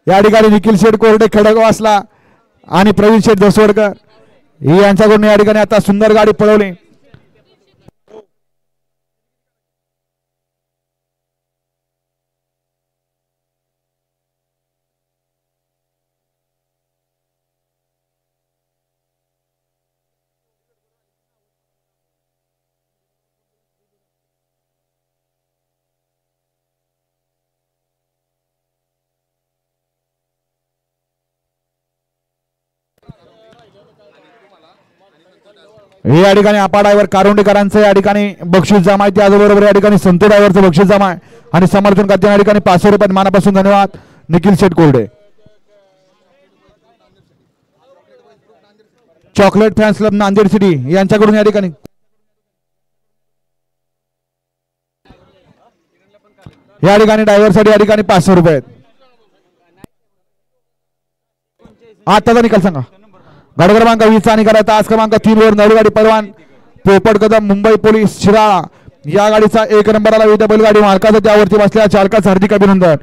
या ठिकाणी निखिल शेठ कोरडे खडकवासला आणि प्रवीण शेठ दसवडकर यांच्याकडून या ठिकाणी आता सुंदर गाडी पळवली. या ठिकाणी आपा ड्रायव्हर कारुंडेकरांचं या ठिकाणी बक्षीस जमा आहे. त्याचबरोबर या ठिकाणी संतो ड्रायव्हरचं बक्षीस जमा आहे आणि समर्थन करते या ठिकाणी 500 रुपये मानापासून धन्यवाद निखिल शेठ कोरडे. Chocolate fans club Nanded city यांच्याकडून या ठिकाणी ड्रायव्हरसाठी या ठिकाणी 500 रुपये. आताचा निकाल सांगा. गाडी क्रमांक 20 आणि करायचा तास क्रमांक 3 वर नळगाडी परवान पोपट कदम मुंबई पोलीस शिराळा या गाडीचा 1 नंबर आला. विविध बैलगाडी मालकाचा त्यावरती बसलेल्या चालकाचं हार्दिक अभिनंदन.